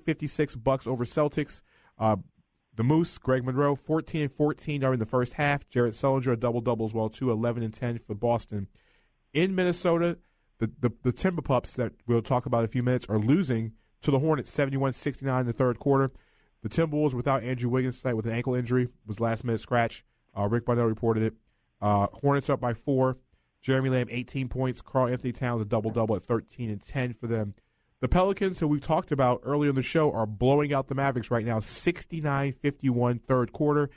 58-56 Bucks over Celtics. The Moose, Greg Monroe, 14 and 14 are in the first half. Jared Sullinger, a double-double as well, too, 11 and 10 for Boston. In Minnesota, the Timber Pups that we'll talk about in a few minutes are losing to the Hornets 71-69 in the third quarter. The Timberwolves without Andrew Wiggins tonight with an ankle injury was last-minute scratch. Rick Bonnell reported it. Hornets up by 4. Jeremy Lamb, 18 points. Karl Anthony Towns, a double-double at 13 and 10 for them. The Pelicans, who we talked about earlier in the show, are blowing out the Mavericks right now, 69-51 third quarter.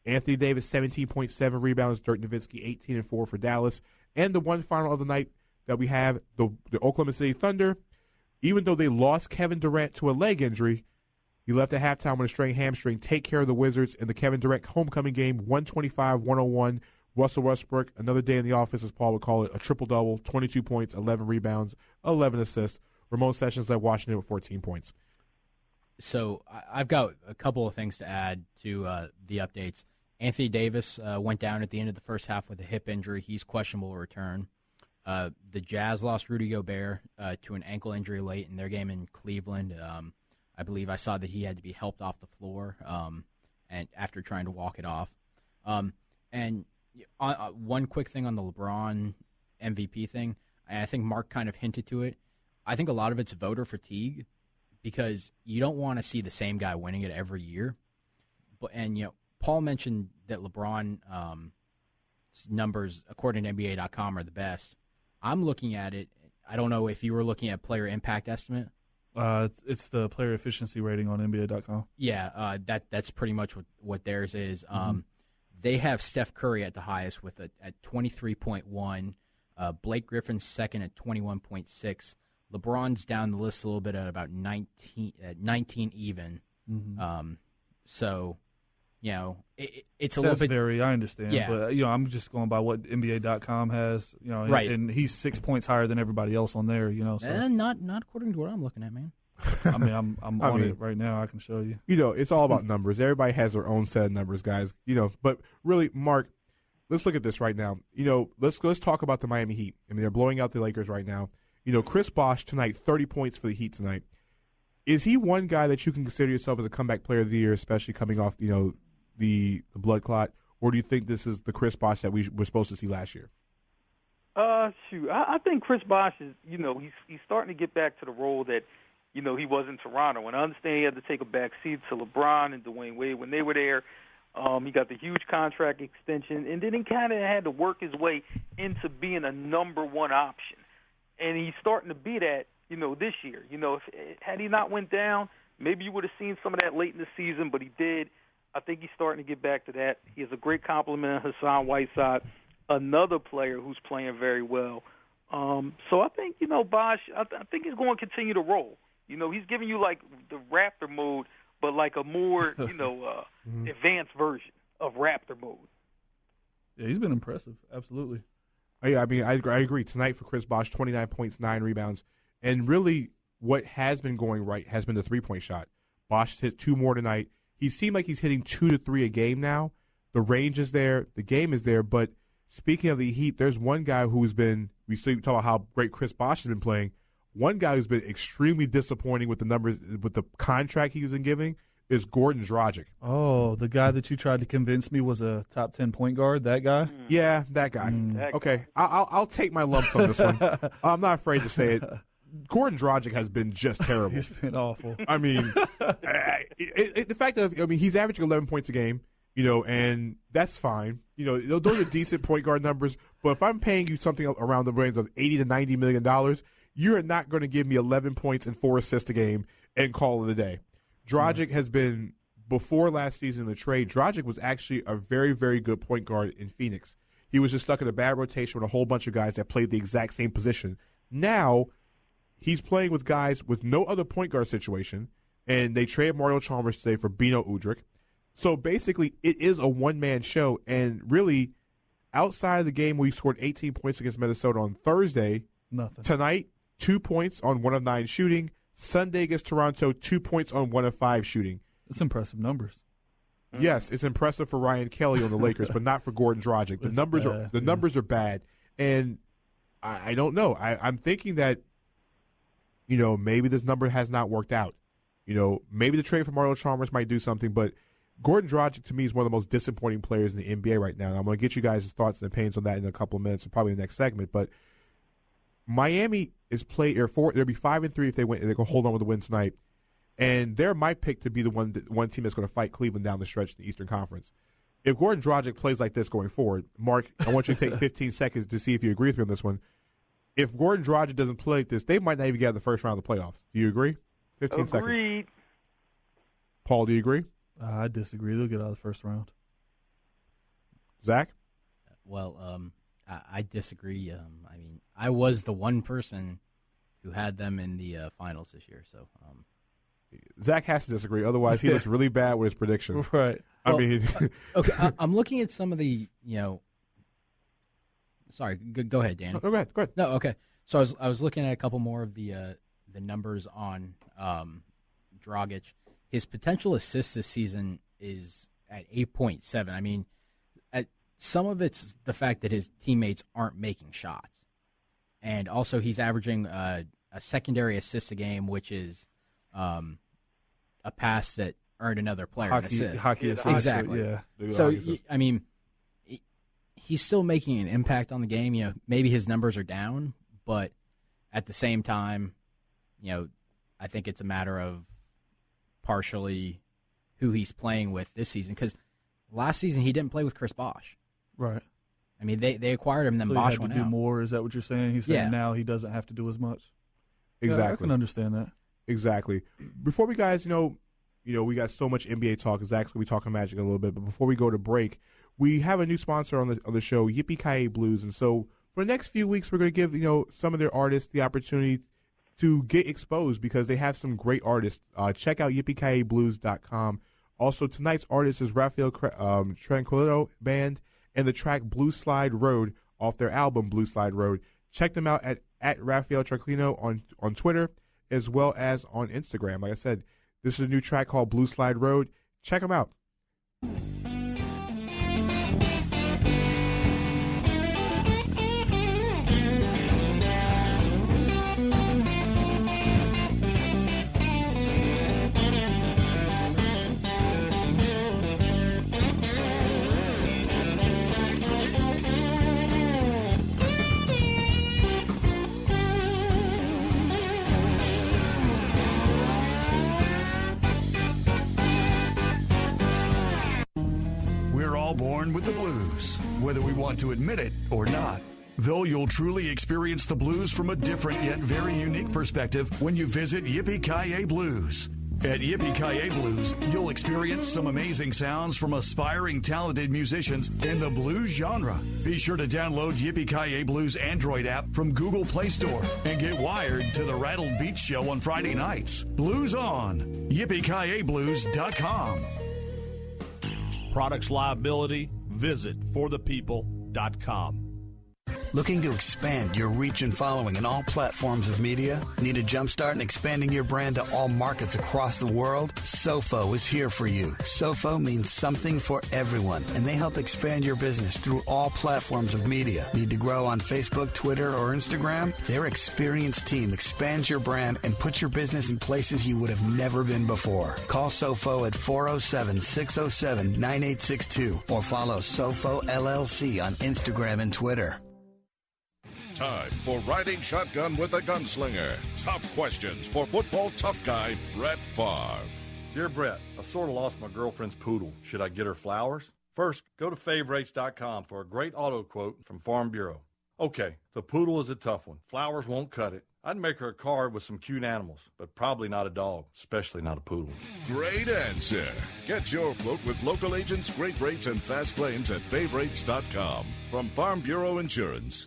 Anthony Davis, 17.7 rebounds. Dirk Nowitzki, 18 and 4 for Dallas. And the one final of the night that we have, the Oklahoma City Thunder, even though they lost Kevin Durant to a leg injury, he left at halftime with a strained hamstring. Take care of the Wizards in the Kevin Durant homecoming game, 125-101. Russell Westbrook, another day in the office, as Paul would call it, a triple-double, 22 points, 11 rebounds, 11 assists. Ramon Sessions led Washington with 14 points. So I've got a couple of things to add to the updates. Anthony Davis went down at the end of the first half with a hip injury. He's questionable to return. The Jazz lost Rudy Gobert to an ankle injury late in their game in Cleveland. I believe I saw that he had to be helped off the floor and after trying to walk it off. And one quick thing on the LeBron MVP thing, I think Marc kind of hinted to it. I think a lot of it's voter fatigue because you don't want to see the same guy winning it every year. And Paul mentioned that LeBron numbers, according to NBA.com, are the best. I'm looking at it. I don't know if you were looking at player impact estimate. It's the player efficiency rating on NBA.com. Yeah, that's pretty much what theirs is. They have Steph Curry at the highest at 23.1. Blake Griffin's second at 21.6. LeBron's down the list a little bit at about 19 even. So, it's a little bit. I understand. Yeah. But, I'm just going by what NBA.com has, right. And he's 6 points higher than everybody else on there, So. Not according to what I'm looking at, man. I mean, I'm on it right now. I can show you. It's all about numbers. Everybody has their own set of numbers, guys. But really, Marc, let's look at this right now. Let's talk about the Miami Heat. I mean, they're blowing out the Lakers right now. Chris Bosh tonight, 30 points for the Heat tonight. Is he one guy that you can consider yourself as a comeback player of the year, especially coming off, the blood clot? Or do you think this is the Chris Bosh that we were supposed to see last year? Shoot. I think Chris Bosh is, he's starting to get back to the role that, he was in Toronto. And I understand he had to take a back seat to LeBron and Dwayne Wade when they were there. He got the huge contract extension, and then he kind of had to work his way into being a number one option. And he's starting to be that, this year. Had he not went down, maybe you would have seen some of that late in the season, but he did. I think he's starting to get back to that. He has a great compliment of Hassan Whiteside, another player who's playing very well. So I think, Bosh, I think he's going to continue to roll. He's giving you like the Raptor mode, but like a more, advanced version of Raptor mode. Yeah, he's been impressive. Absolutely. Yeah, I mean, I agree. Tonight for Chris Bosh, 29 points, 9 rebounds. And really what has been going right has been the three-point shot. Bosh hit 2 more tonight. He seemed like he's hitting 2 to 3 a game now. The range is there. The game is there. But speaking of the Heat, there's one guy who's been – we talk about how great Chris Bosh has been playing. One guy who's been extremely disappointing with the numbers, with the contract he's been giving, is Gordon Dragic. Oh, the guy that you tried to convince me was a top 10 point guard, that guy? Yeah, that guy. Okay, I'll take my lumps on this one. I'm not afraid to say it. Gordon Dragic has been just terrible. He's been awful. I mean, the fact that he's averaging 11 points a game, and that's fine. Those are decent point guard numbers. But if I'm paying you something around the range of $80 to $90 million, you're not going to give me 11 points and 4 assists a game and call it a day. Dragic has been, before last season in the trade, Dragic was actually a very, very good point guard in Phoenix. He was just stuck in a bad rotation with a whole bunch of guys that played the exact same position. Now, he's playing with guys with no other point guard situation, and they traded Mario Chalmers today for Bino Udrih. So basically, it is a one-man show, and really, outside of the game where he scored 18 points against Minnesota on Thursday, nothing. Tonight, 2 points on 1 of 9 shooting. Sunday against Toronto, 2 points on 1 of 5 shooting. It's impressive numbers. Yes, it's impressive for Ryan Kelly on the Lakers, but not for Gordon Dragic. The numbers are bad, and I don't know. I'm thinking that maybe this number has not worked out. Maybe the trade for Mario Chalmers might do something, but Goran Dragic, to me, is one of the most disappointing players in the NBA right now. And I'm going to get you guys' thoughts and opinions on that in a couple of minutes, and probably the next segment. But Miami is they'll be 5-3 if they win. They can hold on with the win tonight, and they're my pick to be the one team that's going to fight Cleveland down the stretch in the Eastern Conference. If Goran Dragic plays like this going forward, Mark, I want you to take 15 seconds to see if you agree with me on this one. If Goran Dragic doesn't play like this, they might not even get out of the first round of the playoffs. Do you agree? 15 seconds. Agreed. Paul, do you agree? I disagree. They'll get out of the first round. Zach? Well, I disagree. I was the one person who had them in the finals this year. So Zach has to disagree. Otherwise, he looks really bad with his prediction. Right. Okay, I'm looking at some of the, Sorry, go ahead, Danny. No, go ahead. No, okay. So I was looking at a couple more of the numbers on Dragic. His potential assists this season is at 8.7. Some of it's the fact that his teammates aren't making shots. And also he's averaging a secondary assist a game, which is a pass that earned another player an assist. Hockey assist. Exactly. Yeah. So, he's still making an impact on the game. Maybe his numbers are down, but at the same time, I think it's a matter of partially who he's playing with this season, because last season he didn't play with Chris Bosh. Right. They acquired him, then so Bosh he had went to do out. more. Is that what you're saying? He's saying now he doesn't have to do as much. Exactly. Yeah, I can understand that. Exactly. Before we guys, we got so much NBA talk. Zach's gonna be talking Magic a little bit, but before we go to break, we have a new sponsor on the show, Yippee-Ki-Yay Blues, and so for the next few weeks, we're gonna give some of their artists the opportunity to get exposed because they have some great artists. Check out yippiekiyayblues.com. Also, tonight's artist is Raphael Tranquillo Band and the track Blue Slide Road off their album Blue Slide Road. Check them out at Raphael Tranquillo on Twitter as well as on Instagram. Like I said, this is a new track called Blue Slide Road. Check them out. Born with the blues, whether we want to admit it or not. Though you'll truly experience the blues from a different yet very unique perspective when you visit Yippee-Ki-Yay Blues. At Yippee-Ki-Yay Blues, you'll experience some amazing sounds from aspiring talented musicians in the blues genre. Be sure to download Yippee-Ki-Yay Blues Android app from Google Play Store and get wired to the Rattled Beach Show on Friday nights. Blues on. YippieKiYayBlues.com. Products liability, visit forthepeople.com. Looking to expand your reach and following in all platforms of media? Need a jumpstart in expanding your brand to all markets across the world? SOFO is here for you. SOFO means something for everyone, and they help expand your business through all platforms of media. Need to grow on Facebook, Twitter, or Instagram? Their experienced team expands your brand and puts your business in places you would have never been before. Call SOFO at 407-607-9862 or follow SOFO LLC on Instagram and Twitter. Time for Riding Shotgun with a Gunslinger. Tough questions for football tough guy Brett Favre. Dear Brett, I sort of lost my girlfriend's poodle. Should I get her flowers? First, go to favorites.com for a great auto quote from Farm Bureau. Okay, the poodle is a tough one. Flowers won't cut it. I'd make her a card with some cute animals, but probably not a dog, especially not a poodle. Great answer. Get your quote with local agents, great rates, and fast claims at favorites.com. From Farm Bureau Insurance.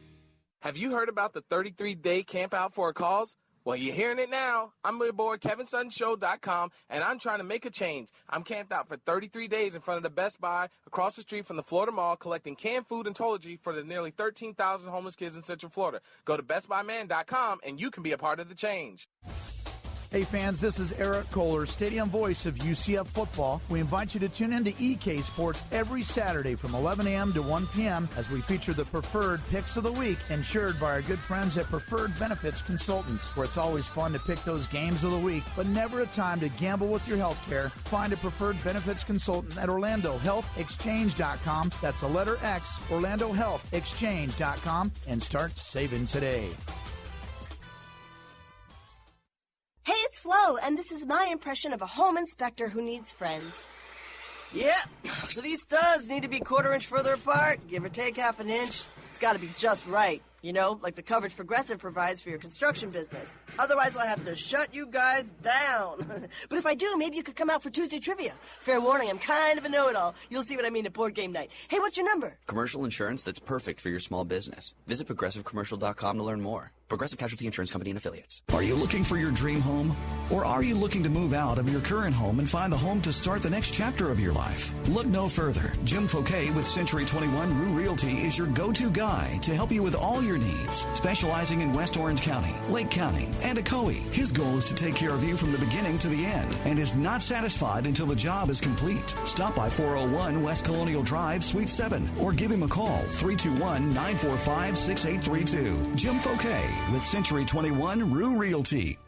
Have you heard about the 33-day camp out for a cause? Well, you're hearing it now. I'm your boy, KevinSuttonShow.com, and I'm trying to make a change. I'm camped out for 33 days in front of the Best Buy across the street from the Florida Mall, collecting canned food and toiletry for the nearly 13,000 homeless kids in Central Florida. Go to BestBuyMan.com, and you can be a part of the change. Hey fans, this is Eric Kohler, stadium voice of UCF football. We invite you to tune in to EK Sports every Saturday from 11 a.m. to 1 p.m. as we feature the preferred picks of the week, insured by our good friends at Preferred Benefits Consultants, where it's always fun to pick those games of the week, but never a time to gamble with your health care. Find a Preferred Benefits Consultant at OrlandoHealthExchange.com. That's the letter X, OrlandoHealthExchange.com, and start saving today. Hey, it's Flo, and this is my impression of a home inspector who needs friends. Yeah, so these studs need to be quarter-inch further apart, give or take half an inch. It's got to be just right, you know, like the coverage Progressive provides for your construction business. Otherwise, I'll have to shut you guys down. But if I do, maybe you could come out for Tuesday trivia. Fair warning, I'm kind of a know-it-all. You'll see what I mean at board game night. Hey, what's your number? Commercial insurance that's perfect for your small business. Visit ProgressiveCommercial.com to learn more. Progressive Casualty Insurance Company and Affiliates. Are you looking for your dream home? Or are you looking to move out of your current home and find the home to start the next chapter of your life? Look no further. Jim Fouquet with Century 21 Rue Realty is your go-to guy to help you with all your needs. Specializing in West Orange County, Lake County, and Ocoee. His goal is to take care of you from the beginning to the end and is not satisfied until the job is complete. Stop by 401 West Colonial Drive, Suite 7, or give him a call, 321-945-6832. Jim Fouquet with Century 21 Rue Realty.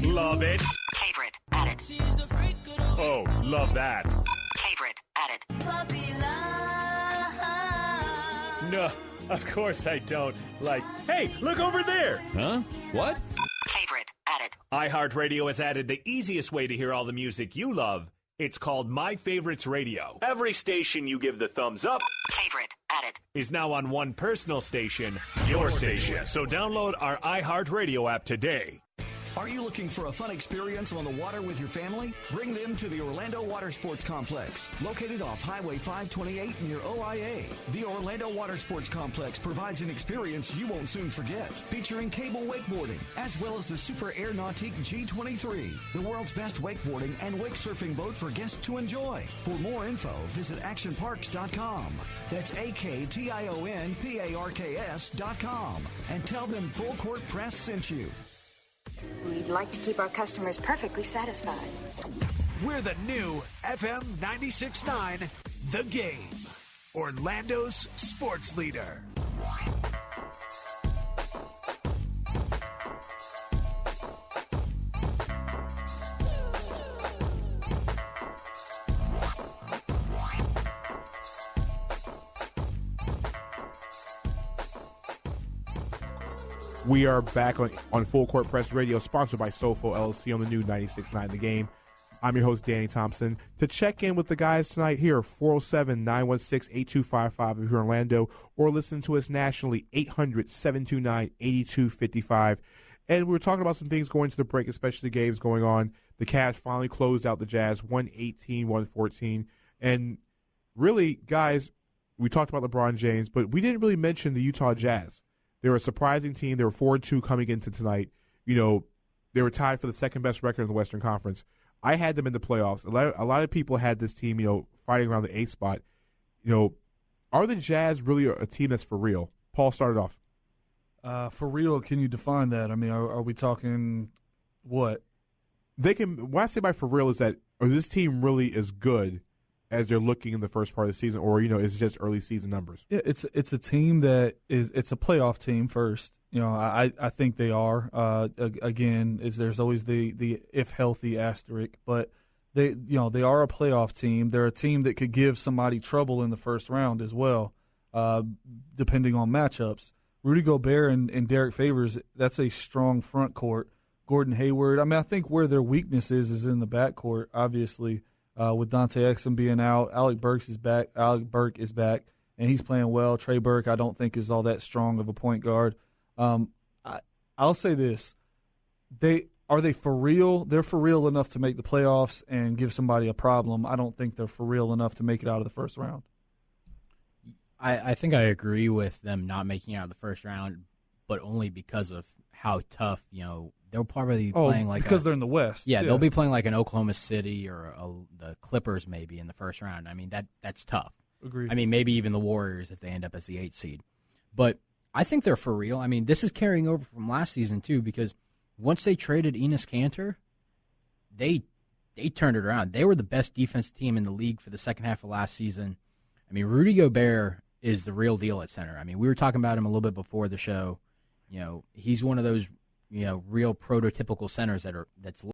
Love it. Favorite. Add it. Oh, love that. Favorite. Add it. Puppy love. No, of course I don't. Like, hey, look over there. Huh? What? Favorite. Add it. iHeartRadio has added the easiest way to hear all the music you love. It's called My Favorites Radio. Every station you give the thumbs up, favorite, add it, is now on one personal station, your station. So download our iHeartRadio app today. Are you looking for a fun experience on the water with your family? Bring them to the Orlando Water Sports Complex, located off Highway 528 near OIA. The Orlando Water Sports Complex provides an experience you won't soon forget, featuring cable wakeboarding, as well as the Super Air Nautique G23, the world's best wakeboarding and wake surfing boat for guests to enjoy. For more info, visit actionparks.com. That's AKTIONPARKS.com. And tell them Full Court Press sent you. We'd like to keep our customers perfectly satisfied. We're the new FM 96.9, The Game, Orlando's sports leader. We are back on Full Court Press Radio, sponsored by SOFOELLC on the new 96.9 The Game. I'm your host, Danny Thompson. To check in with the guys tonight, here, 407-916-8255 if you're in Orlando, or listen to us nationally, 800-729-8255. And we were talking about some things going into the break, especially the games going on. The Cavs finally closed out the Jazz, 118-114. And really, guys, we talked about LeBron James, but we didn't really mention the Utah Jazz. They were a surprising team. They were 4-2 coming into tonight. You know, they were tied for the second-best record in the Western Conference. I had them in the playoffs. A lot of people had this team, you know, fighting around the 8th spot. You know, are the Jazz really a team that's for real? Paul started off. For real, can you define that? I mean, are we talking what? They can. What I say by for real is that this team really is good as they're looking in the first part of the season, or, you know, it's just early season numbers? Yeah, it's a team that it's a playoff team first. You know, I think they are. Again, there's always the if healthy asterisk, but they are a playoff team. They're a team that could give somebody trouble in the first round as well, depending on matchups. Rudy Gobert and Derek Favors, that's a strong front court. Gordon Hayward, I mean, I think where their weakness is in the backcourt, obviously. With Dante Exum being out, Alec Burke is back, and he's playing well. Trey Burke, I don't think, is all that strong of a point guard. I'll say this. Are they for real? They're for real enough to make the playoffs and give somebody a problem. I don't think they're for real enough to make it out of the first round. I think I agree with them not making it out of the first round, but only because of how tough, you know, they'll probably be playing like because they're in the West. Yeah, they'll be playing like an Oklahoma City or the Clippers maybe in the first round. I mean, that's tough. Agreed. I mean, maybe even the Warriors if they end up as the 8th seed. But I think they're for real. I mean, this is carrying over from last season too, because once they traded Enes Kanter, they turned it around. They were the best defensive team in the league for the second half of last season. I mean, Rudy Gobert is the real deal at center. I mean, we were talking about him a little bit before the show. He's one of those, real prototypical centers that's